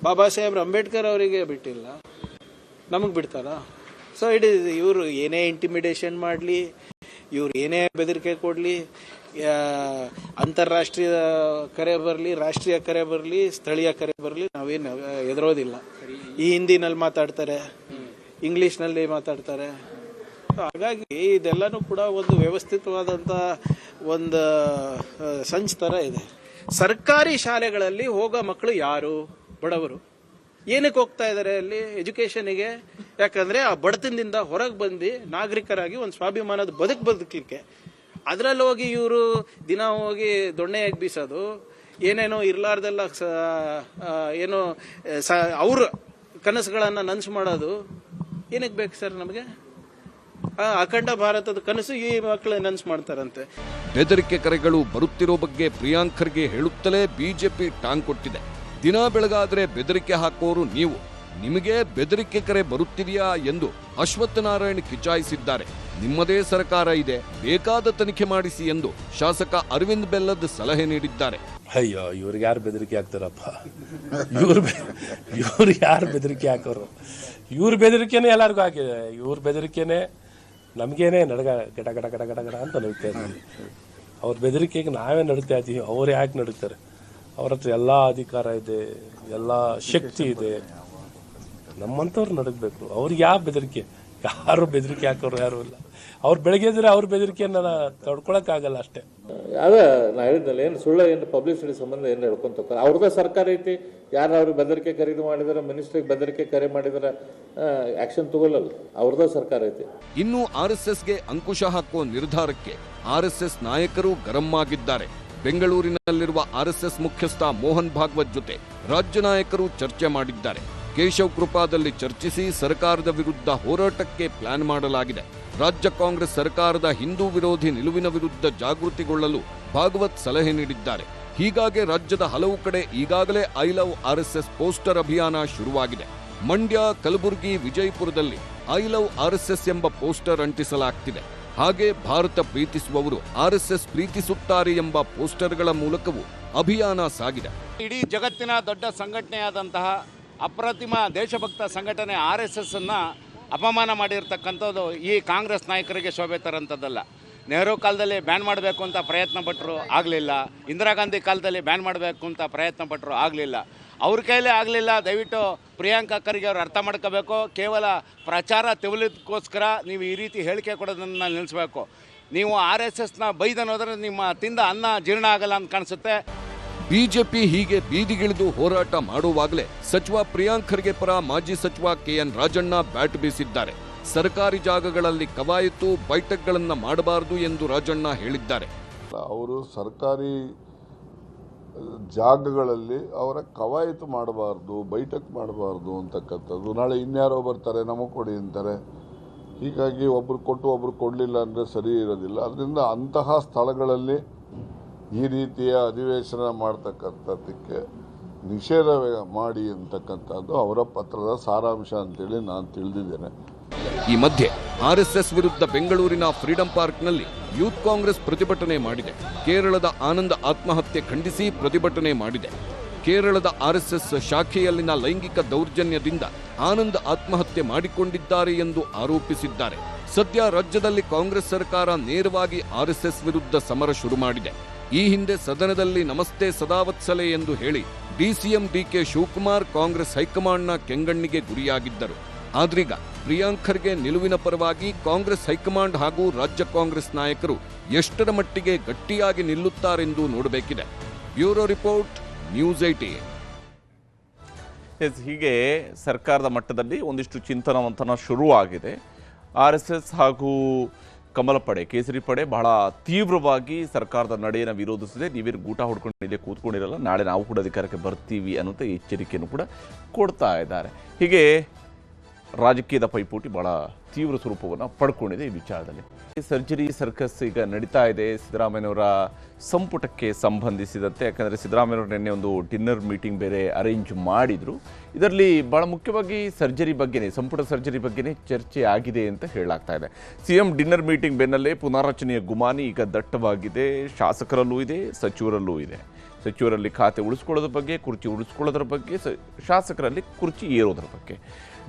ಬಾಬಾ ಸಾಹೇಬ್ ಅಂಬೇಡ್ಕರ್ ಅವರಿಗೆ ಬಿಟ್ಟಿಲ್ಲ, ನಮಗೆ ಬಿಡ್ತಾರ? ಸೊ ಇವರು ಏನೇ ಇಂಟಿಮಿಡೇಷನ್ ಮಾಡಲಿ, ಇವ್ರು ಏನೇ ಬೆದರಿಕೆ ಕೊಡಲಿ, ಅಂತಾರಾಷ್ಟ್ರೀಯ ಕರೆ ಬರಲಿ, ರಾಷ್ಟ್ರೀಯ ಕರೆ ಬರಲಿ, ಸ್ಥಳೀಯ ಕರೆ ಬರಲಿ, ನಾವೇನು ಎದುರೋದಿಲ್ಲ. ಈ ಹಿಂದಿನಲ್ಲಿ ಮಾತಾಡ್ತಾರೆ, ಇಂಗ್ಲಿಷ್ನಲ್ಲಿ ಮಾತಾಡ್ತಾರೆ. ಹಾಗಾಗಿ ಇದೆಲ್ಲನೂ ಕೂಡ ಒಂದು ವ್ಯವಸ್ಥಿತವಾದಂಥ ಒಂದು ಸಂಚ್ ಥರ ಇದೆ. ಸರ್ಕಾರಿ ಶಾಲೆಗಳಲ್ಲಿ ಹೋಗೋ ಮಕ್ಕಳು ಯಾರು? ಬಡವರು. ಏನಕ್ಕೆ ಹೋಗ್ತಾ ಇದ್ದಾರೆ ಅಲ್ಲಿ ಎಜುಕೇಷನಿಗೆ? ಯಾಕಂದ್ರೆ ಆ ಬಡತನದಿಂದ ಹೊರಗೆ ಬಂದು ನಾಗರಿಕರಾಗಿ ಒಂದು ಸ್ವಾಭಿಮಾನದ ಬದುಕಲಿಕ್ಕೆ. ಅದರಲ್ಲಿ ಹೋಗಿ ಇವರು ದಿನ ಹೋಗಿ ದೊಣ್ಣೆಯಾಗಿ ಬೀಸೋದು, ಏನೇನೋ ಇರ್ಲಾರ್ದೆಲ್ಲ ಏನೋ ಅವ್ರ ಕನಸುಗಳನ್ನು ನನಸು ಮಾಡೋದು ಏನಕ್ಕೆ ಬೇಕು ಸರ್ ನಮಗೆ? ಅಖಂಡ ಭಾರತದ ಕನಸು ಈ ಮಕ್ಕಳು ನನಸು ಮಾಡ್ತಾರಂತೆ. ಬೆದರಿಕೆ ಕರೆಗಳು ಬರುತ್ತಿರೋ ಬಗ್ಗೆ ಪ್ರಿಯಾಂಕ್ ಖರ್ಗೆ ಹೇಳುತ್ತಲೇ ಬಿಜೆಪಿ ಟಾಂಗ್ ಕೊಟ್ಟಿದೆ. ದಿನ ಬೆಳಗಾದ್ರೆ ಬೆದರಿಕೆ ಹಾಕೋರು ನೀವು, ನಿಮಗೆ ಬೆದರಿಕೆ ಕರೆ ಬರುತ್ತಿದೆಯಾ ಎಂದು ಅಶ್ವತ್ಥನಾರಾಯಣ್ ಕಿಚಾಯಿಸಿದ್ದಾರೆ. ನಿಮ್ಮದೇ ಸರ್ಕಾರ ಇದೆ, ಬೇಕಾದ ತನಿಖೆ ಮಾಡಿಸಿ ಎಂದು ಶಾಸಕ ಅರವಿಂದ್ ಬೆಲ್ಲದ್ ಸಲಹೆ ನೀಡಿದ್ದಾರೆ. ಅಯ್ಯೋ, ಇವ್ರಿಗೆ ಯಾರು ಬೆದರಿಕೆ ಹಾಕ್ತಾರಪ್ಪ? ಇವ್ರು ಯಾರು ಬೆದರಿಕೆ ಹಾಕೋರು? ಇವ್ರ ಬೆದರಿಕೆನೇ ಎಲ್ಲರಿಗೂ ಹಾಕಿದೆ. ಇವ್ರ ಬೆದರಿಕೆನೇ ನಮಗೇನೆ ನಡಗ ಗಡ ಗಡ ಗಡ ಗಡ ಗಡ ಅಂತ ನಡುತ್ತಾ ಇದ್ದೀವಿ. ಅವ್ರ ಬೆದರಿಕೆಗೆ ನಾವೇ ನಡುತ್ತಾ ಇದ್ದೀವಿ, ಅವ್ರು ಯಾಕೆ ನಡುತ್ತಾರೆ? ಅವ್ರ ಹತ್ರ ಎಲ್ಲ ಅಧಿಕಾರ ಇದೆ, ಎಲ್ಲ ಶಕ್ತಿ ಇದೆ. ನಮ್ಮಂಥವ್ರು ನಡಗಬೇಕು. ಅವ್ರಿಗೆ ಯಾವ ಬೆದರಿಕೆ? ಯಾರು ಬೆದರಿಕೆ ಹಾಕೋರು ಯಾರು ಇಲ್ಲ. ಅವ್ರು ಬೆಳಗ್ಗೆ ಇದ್ರೆ ಅವ್ರ ಬೆದರಿಕೆಯನ್ನು ತಡ್ಕೊಳಕ್ಕಾಗಲ್ಲ ಅಷ್ಟೇ. ಅದೇ ನಾ ಹೇಳಿದ್ನಲ್ಲ, ಏನು ಸುಳ್ಳು, ಏನು ಪಬ್ಲಿಸಿಟಿ ಸಂಬಂಧ ಏನು ಹೇಳ್ಕೊಂತ ಅವ್ರದ್ದೇ ಸರ್ಕಾರ ಐತಿ. ಯಾರು ಅವ್ರಿಗೆ ಬೆದರಿಕೆ ಖರೀದಿ ಮಾಡಿದಾರೆ, ಮಿನಿಸ್ಟ್ರಿಗೆ ಬೆದರಿಕೆ ಕರೆ ಮಾಡಿದಾರೆ, ಆಕ್ಷನ್ ತಗೊಳ್ಳಲ್ಲ. ಅವ್ರದ್ದೇ ಸರ್ಕಾರ ಐತಿ. ಇನ್ನು RSSಗೆ ಅಂಕುಶ ಹಾಕುವ ನಿರ್ಧಾರಕ್ಕೆ RSS ನಾಯಕರು ಗರಂ ಆಗಿದ್ದಾರೆ. ಬೆಂಗಳೂರಿನಲ್ಲಿರುವ RSS ಮುಖ್ಯಸ್ಥ ಮೋಹನ್ ಭಾಗವತ್ ಜೊತೆ ರಾಜ್ಯ ನಾಯಕರು ಚರ್ಚೆ ಮಾಡಿದ್ದಾರೆ. ಕೇಶವ್ ಕೃಪಾದಲ್ಲಿ ಚರ್ಚಿಸಿ ಸರ್ಕಾರದ ವಿರುದ್ಧ ಹೋರಾಟಕ್ಕೆ ಪ್ಲಾನ್ ಮಾಡಲಾಗಿದೆ. ರಾಜ್ಯ ಕಾಂಗ್ರೆಸ್ ಸರ್ಕಾರದ ಹಿಂದೂ ವಿರೋಧಿ ನಿಲುವಿನ ವಿರುದ್ಧ ಜಾಗೃತಿಗೊಳ್ಳಲು ಭಾಗವತ್ ಸಲಹೆ ನೀಡಿದ್ದಾರೆ. ಹೀಗಾಗಿ ರಾಜ್ಯದ ಹಲವು ಕಡೆ ಈಗಾಗಲೇ ಐ ಲವ್ RSS ಪೋಸ್ಟರ್ ಅಭಿಯಾನ ಶುರುವಾಗಿದೆ. ಮಂಡ್ಯ, ಕಲಬುರಗಿ, ವಿಜಯಪುರದಲ್ಲಿ ಐ ಲವ್ RSS ಎಂಬ ಪೋಸ್ಟರ್ ಅಂಟಿಸಲಾಗ್ತಿದೆ. ಹಾಗೆ ಭಾರತ ಪ್ರೀತಿಸುವವರು RSS ಪ್ರೀತಿಸುತ್ತಾರೆ ಎಂಬ ಪೋಸ್ಟರ್ಗಳ ಮೂಲಕವೂ ಅಭಿಯಾನ ಸಾಗಿದೆ. ಇಡೀ ಜಗತ್ತಿನ ದೊಡ್ಡ ಸಂಘಟನೆಯಾದಂತಹ ಅಪ್ರತಿಮ ದೇಶಭಕ್ತ ಸಂಘಟನೆ RSS ಅನ್ನು ಅಪಮಾನ ಮಾಡಿರ್ತಕ್ಕಂಥದ್ದು ಈ ಕಾಂಗ್ರೆಸ್ ನಾಯಕರಿಗೆ ಶೋಭೆ ತರಂಥದ್ದಲ್ಲ. ನೆಹರು ಕಾಲದಲ್ಲಿ ಬ್ಯಾನ್ ಮಾಡಬೇಕು ಅಂತ ಪ್ರಯತ್ನ ಪಟ್ಟರು, ಆಗಲಿಲ್ಲ. ಇಂದಿರಾ ಗಾಂಧಿ ಕಾಲದಲ್ಲಿ ಬ್ಯಾನ್ ಮಾಡಬೇಕು ಅಂತ ಪ್ರಯತ್ನ ಪಟ್ಟರು, ಆಗಲಿಲ್ಲ. ಅವ್ರ ಕೈಲೇ ಆಗಲಿಲ್ಲ. ದಯವಿಟ್ಟು ಪ್ರಿಯಾಂಕಾ ಖರ್ಗೆ ಅವರು ಅರ್ಥ ಮಾಡ್ಕೋಬೇಕು. ಕೇವಲ ಪ್ರಚಾರ ತೆವಲಿದಕ್ಕೋಸ್ಕರ ನೀವು ಈ ರೀತಿ ಹೇಳಿಕೆ ಕೊಡೋದನ್ನು ನಿಲ್ಲಿಸಬೇಕು. ನೀವು RSSನ ಬೈದನೋದ್ರೆ ನಿಮ್ಮ ತಿಂದ ಅನ್ನ ಜೀರ್ಣ ಆಗಲ್ಲ ಅಂತ ಕಾಣಿಸುತ್ತೆ. ಬಿಜೆಪಿ ಹೀಗೆ ಬೀದಿಗಿಳಿದು ಹೋರಾಟ ಮಾಡುವಾಗಲೇ ಸಚಿವ ಪ್ರಿಯಾಂಕ್ ಖರ್ಗೆ ಪರ ಮಾಜಿ ಸಚಿವ KN ರಾಜಣ್ಣ ಬ್ಯಾಟ್ ಬೀಸಿದ್ದಾರೆ. ಸರ್ಕಾರಿ ಜಾಗಗಳಲ್ಲಿ ಕವಾಯತು, ಬೈಠಕ್ಗಳನ್ನು ಮಾಡಬಾರದು ಎಂದು ರಾಜಣ್ಣ ಹೇಳಿದ್ದಾರೆ. ಅವರು ಸರ್ಕಾರಿ ಜಾಗಗಳಲ್ಲಿ ಅವರ ಕವಾಯತು ಮಾಡಬಾರ್ದು, ಬೈಠಕ್ ಮಾಡಬಾರ್ದು ಅಂತಕ್ಕಂಥದ್ದು. ನಾಳೆ ಇನ್ಯಾರೋ ಬರ್ತಾರೆ, ನಮಗೆ ಕೊಡಿ ಅಂತಾರೆ. ಹೀಗಾಗಿ ಒಬ್ರು ಕೊಟ್ಟು ಒಬ್ರು ಕೊಡಲಿಲ್ಲ ಅಂದರೆ ಸರಿ ಇರೋದಿಲ್ಲ. ಅದರಿಂದ ಅಂತಹ ಸ್ಥಳಗಳಲ್ಲಿ ಈ ರೀತಿಯ ಅಧಿವೇಶನ ಮಾಡ್ತಕ್ಕಂಥದ್ದಕ್ಕೆ ನಿಷೇಧ ಮಾಡಿ ಅಂತಕ್ಕಂಥದ್ದು ಅವರ ಪತ್ರದ ಸಾರಾಂಶ ಅಂತೇಳಿ ನಾನು ತಿಳಿದಿದ್ದೇನೆ. ಈ ಮಧ್ಯೆ RSS ವಿರುದ್ಧ ಬೆಂಗಳೂರಿನ ಫ್ರೀಡಂ ಪಾರ್ಕ್ನಲ್ಲಿ ಯೂತ್ ಕಾಂಗ್ರೆಸ್ ಪ್ರತಿಭಟನೆ ಮಾಡಿದೆ. ಕೇರಳದ ಆನಂದ್ ಆತ್ಮಹತ್ಯೆ ಖಂಡಿಸಿ ಪ್ರತಿಭಟನೆ ಮಾಡಿದೆ. ಕೇರಳದ RSS ಶಾಖೆಯಲ್ಲಿನ ಲೈಂಗಿಕ ದೌರ್ಜನ್ಯದಿಂದ ಆನಂದ್ ಆತ್ಮಹತ್ಯೆ ಮಾಡಿಕೊಂಡಿದ್ದಾರೆ ಎಂದು ಆರೋಪಿಸಿದ್ದಾರೆ. ಸದ್ಯ ರಾಜ್ಯದಲ್ಲಿ ಕಾಂಗ್ರೆಸ್ ಸರ್ಕಾರ ನೇರವಾಗಿ RSS ವಿರುದ್ಧ ಸಮರ ಶುರು ಮಾಡಿದೆ. ಈ ಹಿಂದೆ ಸದನದಲ್ಲಿ ನಮಸ್ತೆ ಸದಾವತ್ಸಲೆ ಎಂದು ಹೇಳಿ ಡಿಸಿಎಂ ಡಿಕೆ ಶಿವಕುಮಾರ್ ಕಾಂಗ್ರೆಸ್ ಹೈಕಮಾಂಡ್ನ ಕೆಂಗಣ್ಣಿಗೆ ಗುರಿಯಾಗಿದ್ದರು. ಆದ್ರೀಗ ಪ್ರಿಯಾಂಕ್ ಖರ್ಗೆ ನಿಲುವಿನ ಪರವಾಗಿ ಕಾಂಗ್ರೆಸ್ ಹೈಕಮಾಂಡ್ ಹಾಗೂ ರಾಜ್ಯ ಕಾಂಗ್ರೆಸ್ ನಾಯಕರು ಎಷ್ಟರ ಮಟ್ಟಿಗೆ ಗಟ್ಟಿಯಾಗಿ ನಿಲ್ಲುತ್ತಾರೆಂದು ನೋಡಬೇಕಿದೆ. Bureau report, news 18. ಹೀಗೆ ಸರ್ಕಾರದ ಮಟ್ಟದಲ್ಲಿ ಒಂದಿಷ್ಟು ಚಿಂತನ ಮಂಥನ ಶುರುವಾಗಿದೆ. RSS ಹಾಗೂ ಕಮಲ ಪಡೆ, ಕೇಸರಿ ಪಡೆ ಬಹಳ ತೀವ್ರವಾಗಿ ಸರ್ಕಾರದ ನಡೆಯನ್ನು ವಿರೋಧಿಸಿದೆ. ನೀವೇನು ಗೂಟ ಹೊಡ್ಕೊಂಡು ಇಲ್ಲೇ ಕೂತ್ಕೊಂಡಿರಲ್ಲ, ನಾಳೆ ನಾವು ಕೂಡ ಅಧಿಕಾರಕ್ಕೆ ಬರ್ತೀವಿ ಅನ್ನುವಂಥ ಎಚ್ಚರಿಕೆಯನ್ನು ಕೂಡ ಕೊಡ್ತಾ ಇದ್ದಾರೆ. ಹೀಗೆ ರಾಜಕೀಯದ ಪೈಪೋಟಿ ಬಹಳ ತೀವ್ರ ಸ್ವರೂಪವನ್ನು ಪಡ್ಕೊಂಡಿದೆ ಈ ವಿಚಾರದಲ್ಲಿ. ಸರ್ಜರಿ ಸರ್ಕಸ್ ಈಗ ನಡೀತಾ ಇದೆ ಸಿದ್ದರಾಮಯ್ಯನವರ ಸಂಪುಟಕ್ಕೆ ಸಂಬಂಧಿಸಿದಂತೆ. ಯಾಕಂದರೆ ಸಿದ್ದರಾಮಯ್ಯವರು ನಿನ್ನೆ ಒಂದು ಡಿನ್ನರ್ ಮೀಟಿಂಗ್ ಬೇರೆ ಅರೇಂಜ್ ಮಾಡಿದರು. ಇದರಲ್ಲಿ ಬಹಳ ಮುಖ್ಯವಾಗಿ ಸರ್ಜರಿ ಬಗ್ಗೆನೇ, ಸಂಪುಟ ಸರ್ಜರಿ ಬಗ್ಗೆನೇ ಚರ್ಚೆ ಆಗಿದೆ ಅಂತ ಹೇಳಲಾಗ್ತಾ ಇದೆ. CM ಡಿನ್ನರ್ ಮೀಟಿಂಗ್ ಬೆನ್ನಲ್ಲೇ ಪುನಾರಚನೆಯ ಗುಮಾನಿ ಈಗ ದಟ್ಟವಾಗಿದೆ. ಶಾಸಕರಲ್ಲೂ ಇದೆ, ಸಚಿವರಲ್ಲೂ ಇದೆ. ಸಚಿವರಲ್ಲಿ ಖಾತೆ ಉಳಿಸ್ಕೊಳ್ಳೋದ್ರ ಬಗ್ಗೆ, ಕುರ್ಚಿ ಉಳಿಸ್ಕೊಳ್ಳೋದ್ರ ಬಗ್ಗೆ, ಶಾಸಕರಲ್ಲಿ ಕುರ್ಚಿ ಏರೋದ್ರ ಬಗ್ಗೆ.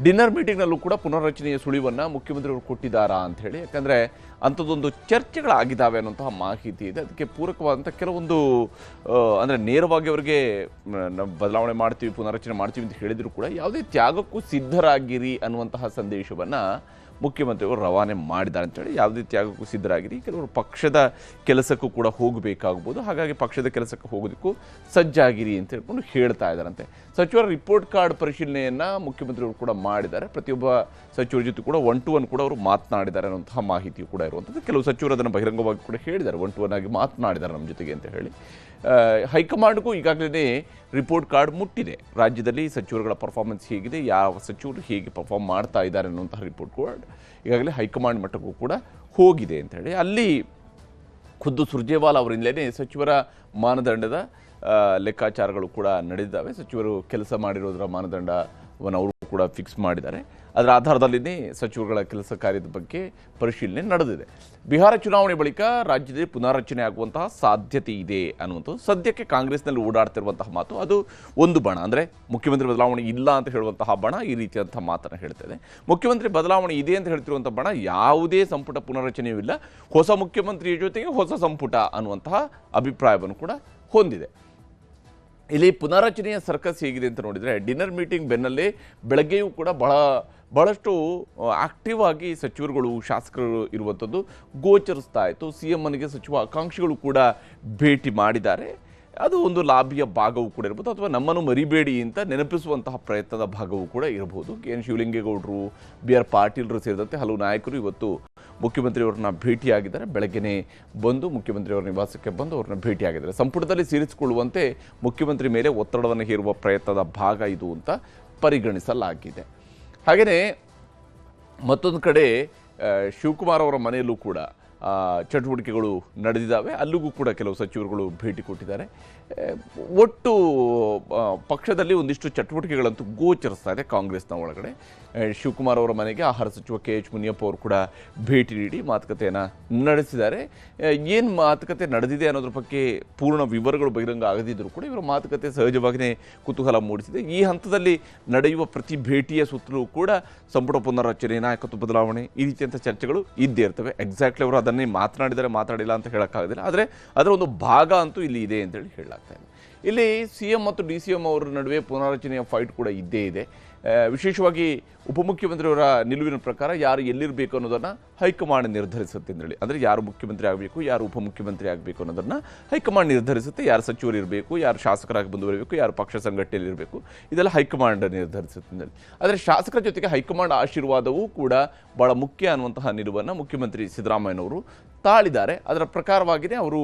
ಡಿನ್ನರ್ ಮೀಟಿಂಗ್ನಲ್ಲೂ ಕೂಡ ಪುನರ್ರಚನೆಯ ಸುಳಿವನ್ನು ಮುಖ್ಯಮಂತ್ರಿಯವರು ಕೊಟ್ಟಿದ್ದಾರಾ ಅಂತ ಹೇಳಿ, ಯಾಕಂದರೆ ಅಂಥದ್ದೊಂದು ಚರ್ಚೆಗಳಾಗಿದ್ದಾವೆ ಅನ್ನೋಂತಹ ಮಾಹಿತಿ ಇದೆ. ಅದಕ್ಕೆ ಪೂರಕವಾದಂಥ ಕೆಲವೊಂದು ಅಂದರೆ ನೇರವಾಗಿ ಅವರಿಗೆ ನಾವು ಬದಲಾವಣೆ ಮಾಡ್ತೀವಿ, ಪುನರ್ರಚನೆ ಮಾಡ್ತೀವಿ ಅಂತ ಹೇಳಿದರೂ ಕೂಡ ಯಾವುದೇ ತ್ಯಾಗಕ್ಕೂ ಸಿದ್ಧರಾಗಿರಿ ಅನ್ನುವಂತಹ ಸಂದೇಶವನ್ನು ಮುಖ್ಯಮಂತ್ರಿಯವರು ರವಾನೆ ಮಾಡಿದ್ದಾರೆ ಅಂತೇಳಿ. ಯಾವುದೇ ತ್ಯಾಗಕ್ಕೂ ಸಿದ್ಧರಾಗಿರಿ, ಕೆಲವರು ಪಕ್ಷದ ಕೆಲಸಕ್ಕೂ ಕೂಡ ಹೋಗಬೇಕಾಗ್ಬೋದು, ಹಾಗಾಗಿ ಪಕ್ಷದ ಕೆಲಸಕ್ಕೆ ಹೋಗೋದಕ್ಕೂ ಸಜ್ಜಾಗಿರಿ ಅಂತ ಹೇಳ್ಕೊಂಡು ಹೇಳ್ತಾ ಇದ್ದಾರಂತೆ. ಸಚಿವರ ರಿಪೋರ್ಟ್ ಕಾರ್ಡ್ ಪರಿಶೀಲನೆಯನ್ನು ಮುಖ್ಯಮಂತ್ರಿಯವರು ಕೂಡ ಮಾಡಿದ್ದಾರೆ. ಪ್ರತಿಯೊಬ್ಬ ಸಚಿವರ ಜೊತೆ ಕೂಡ 1-to-1 ಕೂಡ ಅವರು ಮಾತನಾಡಿದ್ದಾರೆ ಅನ್ನುವಂತಹ ಮಾಹಿತಿಯು ಕೂಡ ಇರುವಂಥದ್ದು. ಕೆಲವು ಸಚಿವರು ಅದನ್ನು ಬಹಿರಂಗವಾಗಿ ಕೂಡ ಹೇಳಿದ್ದಾರೆ, 1-to-1 ಆಗಿ ಮಾತನಾಡಿದ್ದಾರೆ ನಮ್ಮ ಜೊತೆಗೆ ಅಂತ ಹೇಳಿ. ಹೈಕಮಾಂಡ್ಗೂ ಈಗಾಗಲೇ ರಿಪೋರ್ಟ್ ಕಾರ್ಡ್ ಮುಟ್ಟಿದೆ. ರಾಜ್ಯದಲ್ಲಿ ಸಚಿವರುಗಳ ಪರ್ಫಾರ್ಮೆನ್ಸ್ ಹೇಗಿದೆ, ಯಾವ ಸಚಿವರು ಹೇಗೆ ಪರ್ಫಾರ್ಮ್ ಮಾಡ್ತಾ ಇದ್ದಾರೆ ಅನ್ನುವಂತಹ ರಿಪೋರ್ಟ್ ಕಾರ್ಡ್ ಈಗಾಗಲೇ ಹೈಕಮಾಂಡ್ ಮಟ್ಟಕ್ಕೂ ಕೂಡ ಹೋಗಿದೆ ಅಂತ ಹೇಳಿ. ಅಲ್ಲಿ ಖುದ್ದು ಸುರ್ಜೇವಾಲಾ ಅವರಿಂದಲೇ ಸಚಿವರ ಮಾನದಂಡದ ಲೆಕ್ಕಾಚಾರಗಳು ಕೂಡ ನಡೆದಿದ್ದಾವೆ. ಸಚಿವರು ಕೆಲಸ ಮಾಡಿರೋದರ ಮಾನದಂಡವನ್ನು ಅವರು ಕೂಡ ಫಿಕ್ಸ್ ಮಾಡಿದ್ದಾರೆ. ಅದರ ಆಧಾರದಲ್ಲಿನೇ ಸಚಿವರುಗಳ ಕೆಲಸ ಕಾರ್ಯದ ಬಗ್ಗೆ ಪರಿಶೀಲನೆ ನಡೆದಿದೆ. ಬಿಹಾರ ಚುನಾವಣೆ ಬಳಿಕ ರಾಜ್ಯದಲ್ಲಿ ಪುನಾರಚನೆ ಆಗುವಂತಹ ಸಾಧ್ಯತೆ ಇದೆ ಅನ್ನುವಂಥದ್ದು ಸದ್ಯಕ್ಕೆ ಕಾಂಗ್ರೆಸ್ನಲ್ಲಿ ಓಡಾಡ್ತಿರುವಂತಹ ಮಾತು. ಅದು ಒಂದು ಬಣ, ಅಂದರೆ ಮುಖ್ಯಮಂತ್ರಿ ಬದಲಾವಣೆ ಇಲ್ಲ ಅಂತ ಹೇಳುವಂತಹ ಬಣ ಈ ರೀತಿಯಂತಹ ಮಾತನ್ನು ಹೇಳ್ತದೆ. ಮುಖ್ಯಮಂತ್ರಿ ಬದಲಾವಣೆ ಇದೆ ಅಂತ ಹೇಳ್ತಿರುವಂಥ ಬಣ ಯಾವುದೇ ಸಂಪುಟ ಪುನರ್ರಚನೆಯೂ ಇಲ್ಲ, ಹೊಸ ಮುಖ್ಯಮಂತ್ರಿಯ ಜೊತೆಗೆ ಹೊಸ ಸಂಪುಟ ಅನ್ನುವಂತಹ ಅಭಿಪ್ರಾಯವನ್ನು ಕೂಡ ಹೊಂದಿದೆ. ಇಲ್ಲಿ ಪುನರ್ರಚನೆಯ ಸರ್ಕಸ್ ಹೇಗಿದೆ ಅಂತ ನೋಡಿದರೆ, ಡಿನ್ನರ್ ಮೀಟಿಂಗ್ ಬೆನ್ನಲ್ಲೇ ಬೆಳಗ್ಗೆಯೂ ಕೂಡ ಬಹಳಷ್ಟು ಆಕ್ಟಿವ್ ಆಗಿ ಸಚಿವರುಗಳು, ಶಾಸಕರು ಇರುವಂಥದ್ದು ಗೋಚರಿಸ್ತಾ ಇತ್ತು. CMನಿಗೆ ಸಚಿವ ಆಕಾಂಕ್ಷಿಗಳು ಕೂಡ ಭೇಟಿ ಮಾಡಿದ್ದಾರೆ. ಅದು ಒಂದು ಲಾಬಿಯ ಭಾಗವೂ ಕೂಡ ಇರ್ಬೋದು, ಅಥವಾ ನಮ್ಮನ್ನು ಮರಿಬೇಡಿ ಅಂತ ನೆನಪಿಸುವಂತಹ ಪ್ರಯತ್ನದ ಭಾಗವೂ ಕೂಡ ಇರಬಹುದು. KN ಶಿವಲಿಂಗೇಗೌಡರು, BR ಪಾಟೀಲರು ಸೇರಿದಂತೆ ಹಲವು ನಾಯಕರು ಇವತ್ತು ಮುಖ್ಯಮಂತ್ರಿಯವರನ್ನ ಭೇಟಿಯಾಗಿದ್ದಾರೆ. ಬೆಳಗ್ಗೆನೇ ಬಂದು ಮುಖ್ಯಮಂತ್ರಿಯವರ ನಿವಾಸಕ್ಕೆ ಬಂದು ಅವ್ರನ್ನ ಭೇಟಿಯಾಗಿದ್ದಾರೆ. ಸಂಪುಟದಲ್ಲಿ ಸೇರಿಸಿಕೊಳ್ಳುವಂತೆ ಮುಖ್ಯಮಂತ್ರಿ ಮೇಲೆ ಒತ್ತಡವನ್ನು ಹೇರುವ ಪ್ರಯತ್ನದ ಭಾಗ ಇದು ಅಂತ ಪರಿಗಣಿಸಲಾಗಿದೆ. ಹಾಗೆಯೇ ಮತ್ತೊಂದು ಕಡೆ ಶಿವಕುಮಾರ್ ಅವರ ಮನೆಯಲ್ಲೂ ಕೂಡ ಚಟುವಟಿಕೆಗಳು ನಡೆದಿದ್ದಾವೆ. ಅಲ್ಲಿಗೂ ಕೂಡ ಕೆಲವು ಸಚಿವರುಗಳು ಭೇಟಿ ಕೊಟ್ಟಿದ್ದಾರೆ. ಒಟ್ಟು ಪಕ್ಷದಲ್ಲಿ ಒಂದಿಷ್ಟು ಚಟುವಟಿಕೆಗಳಂತೂ ಗೋಚರಿಸ್ತಾ ಇದೆ ಕಾಂಗ್ರೆಸ್ನ ಒಳಗಡೆ. ಶಿವಕುಮಾರ್ ಅವರ ಮನೆಗೆ ಆಹಾರ ಸಚಿವ KH ಮುನಿಯಪ್ಪ ಅವರು ಕೂಡ ಭೇಟಿ ನೀಡಿ ಮಾತುಕತೆಯನ್ನು ನಡೆಸಿದ್ದಾರೆ. ಏನು ಮಾತುಕತೆ ನಡೆದಿದೆ ಅನ್ನೋದ್ರ ಬಗ್ಗೆ ಪೂರ್ಣ ವಿವರಗಳು ಬಹಿರಂಗ ಆಗದಿದ್ದರೂ ಕೂಡ ಇವರ ಮಾತುಕತೆ ಸಹಜವಾಗಿಯೇ ಕುತೂಹಲ ಮೂಡಿಸಿದೆ. ಈ ಹಂತದಲ್ಲಿ ನಡೆಯುವ ಪ್ರತಿ ಭೇಟಿಯ ಸುತ್ತಲೂ ಕೂಡ ಸಂಪುಟ ಪುನರ್ರಚನೆ, ನಾಯಕತ್ವ ಬದಲಾವಣೆ ಈ ರೀತಿಯಂಥ ಚರ್ಚೆಗಳು ಇದ್ದೇ ಇರ್ತವೆ. ಎಕ್ಸಾಕ್ಟ್ಲಿ ಅವರು ಅದನ್ನೇ ಮಾತನಾಡಿಲ್ಲ ಅಂತ ಹೇಳೋಕ್ಕಾಗೋದಿಲ್ಲ, ಆದರೆ ಅದರ ಒಂದು ಭಾಗ ಅಂತೂ ಇಲ್ಲಿ ಇದೆ ಅಂತೇಳಿ ಹೇಳಲಾಗ್ತಾ ಇದೆ. ಇಲ್ಲಿ CM ಮತ್ತು DCM ಅವರ ನಡುವೆ ಪುನರ್ರಚನೆಯ ಫೈಟ್ ಕೂಡ ಇದ್ದೇ ಇದೆ. ವಿಶೇಷವಾಗಿ ಉಪಮುಖ್ಯಮಂತ್ರಿಯವರ ನಿಲುವಿನ ಪ್ರಕಾರ ಯಾರು ಎಲ್ಲಿರಬೇಕು ಅನ್ನೋದನ್ನು ಹೈಕಮಾಂಡ್ ನಿರ್ಧರಿಸುತ್ತೆ ಅಂತೇಳಿ. ಅಂದರೆ ಯಾರು ಮುಖ್ಯಮಂತ್ರಿ ಆಗಬೇಕು, ಯಾರು ಉಪಮುಖ್ಯಮಂತ್ರಿ ಆಗಬೇಕು ಅನ್ನೋದನ್ನು ಹೈಕಮಾಂಡ್ ನಿರ್ಧರಿಸುತ್ತೆ. ಯಾರು ಸಚಿವರು ಇರಬೇಕು, ಯಾರು ಶಾಸಕರಾಗಿ ಬಂದು ಬರಬೇಕು, ಯಾರು ಪಕ್ಷ ಸಂಘಟನೆಯಲ್ಲಿ ಇರಬೇಕು, ಇದೆಲ್ಲ ಹೈಕಮಾಂಡ್ ನಿರ್ಧರಿಸುತ್ತೆ ಅಂತೇಳಿ. ಆದರೆ ಶಾಸಕರ ಜೊತೆಗೆ ಹೈಕಮಾಂಡ್ ಆಶೀರ್ವಾದವೂ ಕೂಡ ಭಾಳ ಮುಖ್ಯ ಅನ್ನುವಂತಹ ನಿಲುವನ್ನು ಮುಖ್ಯಮಂತ್ರಿ ಸಿದ್ದರಾಮಯ್ಯನವರು ತಾಳಿದ್ದಾರೆ. ಅದರ ಪ್ರಕಾರವಾಗಿಯೇ ಅವರು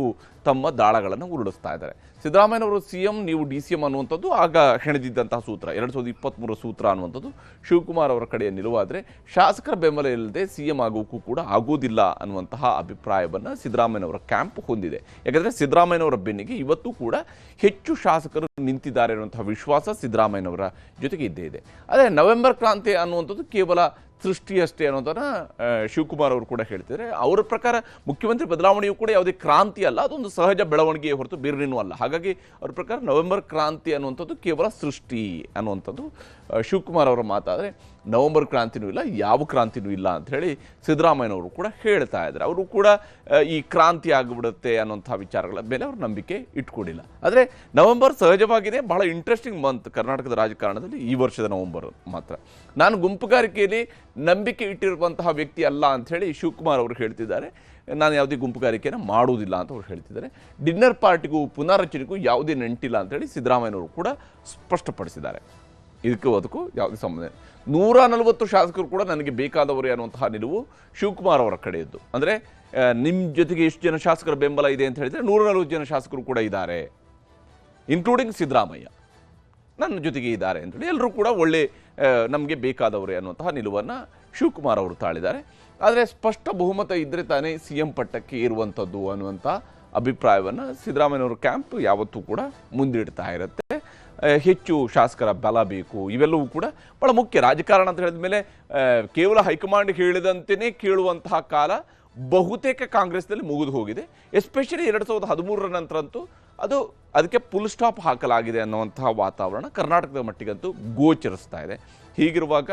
ತಮ್ಮ ದಾಳಗಳನ್ನು ಉರುಳಿಸ್ತಾ ಇದ್ದಾರೆ. ಸಿದ್ದರಾಮಯ್ಯನವರು CM, ನೀವು DCM ಅನ್ನುವಂಥದ್ದು ಆಗ ಹೆಣೆದಿದ್ದಂತಹ ಸೂತ್ರ, 2023 ಸೂತ್ರ ಅನ್ನುವಂಥದ್ದು ಶಿವಕುಮಾರ್ ಅವರ ಕಡೆಯ ನಿಲುವಾದರೆ, ಶಾಸಕರ ಬೆಂಬಲ ಇಲ್ಲದೆ CM ಆಗೋಕ್ಕೂ ಕೂಡ ಆಗೋದಿಲ್ಲ ಅನ್ನುವಂತಹ ಅಭಿಪ್ರಾಯವನ್ನು ಸಿದ್ದರಾಮಯ್ಯನವರ ಕ್ಯಾಂಪ್ ಹೊಂದಿದೆ. ಯಾಕಂದರೆ ಸಿದ್ದರಾಮಯ್ಯನವರ ಬೆನ್ನಿಗೆ ಇವತ್ತು ಕೂಡ ಹೆಚ್ಚು ಶಾಸಕರು ನಿಂತಿದ್ದಾರೆ ಅನ್ನುವಂತಹ ವಿಶ್ವಾಸ ಸಿದ್ದರಾಮಯ್ಯನವರ ಜೊತೆಗೆ ಇದ್ದೇ ಇದೆ. ಆದರೆ ನವೆಂಬರ್ ಕ್ರಾಂತಿ ಅನ್ನುವಂಥದ್ದು ಕೇವಲ ಸೃಷ್ಟಿಯಷ್ಟೇ ಅನ್ನೋದನ್ನು ಶಿವಕುಮಾರ್ ಅವರು ಕೂಡ ಹೇಳ್ತಿದ್ದಾರೆ. ಅವರ ಪ್ರಕಾರ ಮುಖ್ಯಮಂತ್ರಿ ಬದಲಾವಣೆಯೂ ಕೂಡ ಯಾವುದೇ ಕ್ರಾಂತಿ ಅಲ್ಲ, ಅದೊಂದು ಸಹಜ ಬೆಳವಣಿಗೆಯೇ ಹೊರತು ಬೇರೇನೂ ಅಲ್ಲ. ಹಾಗಾಗಿ ಅವ್ರ ಪ್ರಕಾರ ನವೆಂಬರ್ ಕ್ರಾಂತಿ ಅನ್ನುವಂಥದ್ದು ಕೇವಲ ಸೃಷ್ಟಿ ಅನ್ನುವಂಥದ್ದು ಶಿವಕುಮಾರ್ ಅವರ ಮಾತಾದರೆ, ನವೆಂಬರ್ ಕ್ರಾಂತಿನೂ ಇಲ್ಲ, ಯಾವ ಕ್ರಾಂತಿನೂ ಇಲ್ಲ ಅಂತ ಹೇಳಿ ಸಿದ್ದರಾಮಯ್ಯನವರು ಕೂಡ ಹೇಳ್ತಾ ಇದ್ದಾರೆ. ಅವರು ಕೂಡ ಈ ಕ್ರಾಂತಿ ಆಗಿಬಿಡುತ್ತೆ ಅನ್ನೋಂಥ ವಿಚಾರಗಳ ಮೇಲೆ ಅವರು ನಂಬಿಕೆ ಇಟ್ಕೊಂಡಿಲ್ಲ. ಆದರೆ ನವೆಂಬರ್ ಸಹಜವಾಗಿಯೇ ಬಹಳ ಇಂಟ್ರೆಸ್ಟಿಂಗ್ ಮಂತ್ ಕರ್ನಾಟಕದ ರಾಜಕಾರಣದಲ್ಲಿ ಈ ವರ್ಷದ ನವೆಂಬರ್ ಮಾತ್ರ. ನಾನು ಗುಂಪುಗಾರಿಕೆಯಲ್ಲಿ ನಂಬಿಕೆ ಇಟ್ಟಿರುವಂತಹ ವ್ಯಕ್ತಿ ಅಲ್ಲ ಅಂಥೇಳಿ ಶಿವಕುಮಾರ್ ಅವರು ಹೇಳ್ತಿದ್ದಾರೆ. ನಾನು ಯಾವುದೇ ಗುಂಪುಗಾರಿಕೆಯನ್ನು ಮಾಡುವುದಿಲ್ಲ ಅಂತ ಅವ್ರು ಹೇಳ್ತಿದ್ದಾರೆ. ಡಿನ್ನರ್ ಪಾರ್ಟಿಗೂ ಪುನರ್ರಚನೆಗೂ ಯಾವುದೇ ನಂಟಿಲ್ಲ ಅಂಥೇಳಿ ಸಿದ್ದರಾಮಯ್ಯನವರು ಕೂಡ ಸ್ಪಷ್ಟಪಡಿಸಿದ್ದಾರೆ. ಅದಕ್ಕೂ ಯಾವುದೇ ಸಂಬಂಧ ಇಲ್ಲ. 140 ಶಾಸಕರು ಕೂಡ ನನಗೆ ಬೇಕಾದವರೇ ಅನ್ನುವಂತಹ ನಿಲುವು ಶಿವಕುಮಾರ್ ಅವರ ಕಡೆಯದ್ದು. ಅಂದರೆ ನಿಮ್ಮ ಜೊತೆಗೆ ಎಷ್ಟು ಜನ ಶಾಸಕರ ಬೆಂಬಲ ಇದೆ ಅಂತ ಹೇಳಿದರೆ 140 ಜನ ಶಾಸಕರು ಕೂಡ ಇದ್ದಾರೆ, ಇನ್ಕ್ಲೂಡಿಂಗ್ ಸಿದ್ದರಾಮಯ್ಯ ನನ್ನ ಜೊತೆಗೆ ಇದ್ದಾರೆ ಅಂತೇಳಿ ಎಲ್ಲರೂ ಕೂಡ ಒಳ್ಳೆ ನಮಗೆ ಬೇಕಾದವರೇ ಅನ್ನುವಂತಹ ನಿಲುವನ್ನು ಶಿವಕುಮಾರ್ ಅವರು ತಾಳಿದ್ದಾರೆ. ಆದರೆ ಸ್ಪಷ್ಟ ಬಹುಮತ ಇದ್ದರೆ ತಾನೇ CM ಪಟ್ಟಕ್ಕೆ ಏರುವಂಥದ್ದು ಅನ್ನುವಂಥ ಅಭಿಪ್ರಾಯವನ್ನು ಸಿದ್ದರಾಮಯ್ಯನವರ ಕ್ಯಾಂಪ್ ಯಾವತ್ತೂ ಕೂಡ ಮುಂದಿಡ್ತಾ ಇರುತ್ತೆ. ಹೆಚ್ಚು ಶಾಸಕರ ಬಲ ಬೇಕು, ಇವೆಲ್ಲವೂ ಕೂಡ ಭಾಳ ಮುಖ್ಯ. ರಾಜಕಾರಣ ಅಂತ ಹೇಳಿದ ಮೇಲೆ ಕೇವಲ ಹೈಕಮಾಂಡ್ ಹೇಳಿದಂತೆಯೇ ಕೇಳುವಂತಹ ಕಾಲ ಬಹುತೇಕ ಕಾಂಗ್ರೆಸ್ನಲ್ಲಿ ಮುಗಿದು ಹೋಗಿದೆ. ಎಸ್ಪೆಷಲಿ 2013 ನಂತರ ಅಂತೂ ಅದಕ್ಕೆ ಫುಲ್ ಸ್ಟಾಪ್ ಹಾಕಲಾಗಿದೆ ಅನ್ನುವಂತಹ ವಾತಾವರಣ ಕರ್ನಾಟಕದ ಮಟ್ಟಿಗಂತೂ ಗೋಚರಿಸ್ತಾ ಇದೆ. ಹೀಗಿರುವಾಗ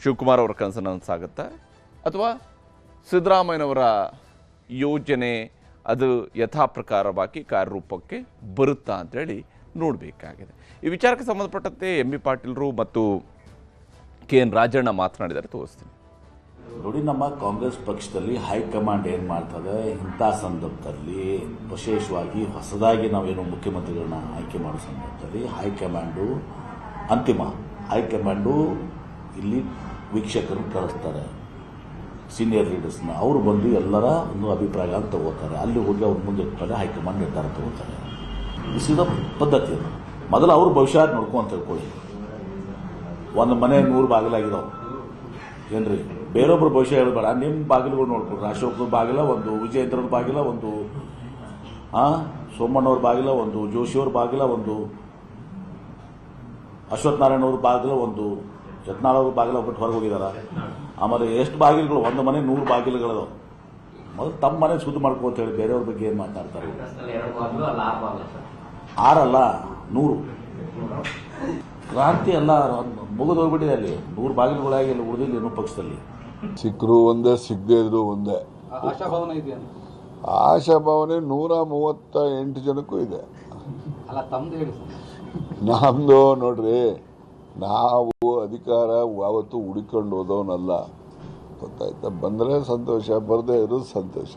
ಶಿವಕುಮಾರ್ ಅವರ ಕನಸು ನನಸಾಗುತ್ತಾ ಅಥವಾ ಸಿದ್ದರಾಮಯ್ಯನವರ ಯೋಜನೆ ಅದು ಯಥಾ ಪ್ರಕಾರವಾಗಿ ಕಾರ್ಯರೂಪಕ್ಕೆ ಬರುತ್ತಾ ಅಂತೇಳಿ ನೋಡಬೇಕಾಗಿದೆ. ಈ ವಿಚಾರಕ್ಕೆ ಸಂಬಂಧಪಟ್ಟಂತೆ MB ಪಾಟೀಲರು ಮತ್ತು KN ರಾಜಣ್ಣ ಮಾತನಾಡಿದರೆ ತೋರಿಸ್ತೀನಿ. ನೋಡಿ, ನಮ್ಮ ಕಾಂಗ್ರೆಸ್ ಪಕ್ಷದಲ್ಲಿ ಹೈಕಮಾಂಡ್ ಏನು ಮಾಡ್ತದೆ, ಇಂಥ ಸಂದರ್ಭದಲ್ಲಿ ವಿಶೇಷವಾಗಿ ಹೊಸದಾಗಿ ನಾವೇನು ಮುಖ್ಯಮಂತ್ರಿಗಳನ್ನ ಆಯ್ಕೆ ಮಾಡೋ ಸಂದರ್ಭದಲ್ಲಿ ಹೈಕಮಾಂಡು ಅಂತಿಮ. ಹೈಕಮಾಂಡು ಇಲ್ಲಿ ವೀಕ್ಷಕರನ್ನು ಕಳಿಸ್ತಾರೆ, ಸೀನಿಯರ್ ಲೀಡರ್ಸ್ನ. ಅವರು ಬಂದು ಎಲ್ಲರ ಒಂದು ಅಭಿಪ್ರಾಯಗಳನ್ನು ತಗೋತಾರೆ. ಅಲ್ಲಿ ಹೋಗಿ ಅವ್ರ ಮುಂದೆ ಇಟ್ತಾರೆ, ಹೈಕಮಾಂಡ್ ನಿರ್ಧಾರ ತಗೋತಾರೆ. ಇದ ಪದ್ಧತಿ. ಮೊದಲು ಅವ್ರ ಭವಿಷ್ಯ ನೋಡ್ಕೊಂತ ತಿಳ್ಕೊಳ್ಳಿ. ಒಂದು ಮನೆ 100 ಬಾಗಿಲಾಗಿದಾವೆ ಏನ್ರಿ, ಬೇರೊಬ್ರು ಭವಿಷ್ಯ ಹೇಳ್ಬೇಡ. ನಿಮ್ಮ ಬಾಗಿಲುಗಳು ನೋಡ್ಕೊಡ್ರಿ. ಅಶೋಕ್ರ ಬಾಗಿಲ ಒಂದು, ವಿಜಯೇಂದ್ರನ ಬಾಗಿಲ ಒಂದು, ಸೋಮಣ್ಣವ್ರ ಬಾಗಿಲ ಒಂದು, ಜೋಶಿಯವ್ರ ಬಾಗಿಲ ಒಂದು, ಅಶ್ವತ್ಥನಾರಾಯಣ ಅವ್ರ ಬಾಗಿಲ ಒಂದು, ಯತ್ನಾಳ್ ಅವ್ರ ಬಾಗಿಲ ಬಿಟ್ಟು ಹೊರಗೆ ಹೋಗಿದಾರ. ಆಮೇಲೆ ಎಷ್ಟು ಬಾಗಿಲುಗಳು, ಒಂದು ಮನೆ 100 ಬಾಗಿಲುಗಳದಾವ. ಮೊದಲು ತಮ್ಮ ಮನೆ ಶುದ್ಧ ಮಾಡ್ಕೊ ಹೇಳಿ ಬೇರೆಯವ್ರ ಬಗ್ಗೆ ಏನು ಮಾತಾಡ್ತಾರೆ. 6 ಅಲ್ಲ 100. ಕ್ರಾಂತಿ ಎಲ್ಲ ಮುಗಿದು ಹೋಗ್ಬಿಟ್ಟಿದೆ. ಅಲ್ಲಿ 100 ಬಾಗಿಲುಗಳಾಗಿ ಎಲ್ಲ ಉಳಿದಿಲ್ಲ ಇನ್ನೂ ಪಕ್ಷದಲ್ಲಿ. ಸಿಕ್ಕರು ಒಂದೇ, ಸಿಗದೇ ಇದ್ರು ಒಂದೇ. ಆಶಾಭಾವನೆ ಇದೆಯಾ? ಆಶಾಭಾವನೆ 138 ಜನಕ್ಕೂ ಇದೆ. ಅಲ್ಲ, ತಮ್ದು ಹೇಳಿ. ನಮ್ದು ನೋಡ್ರಿ, ನಾವು ಅಧಿಕಾರ ಯಾವತ್ತೂ ಹುಡುಕೊಂಡು ಹೋದವನಲ್ಲ, ಗೊತ್ತಾಯ್ತಾ? ಬಂದರೆ ಸಂತೋಷ, ಬರದೇ ಇರೋದು ಸಂತೋಷ.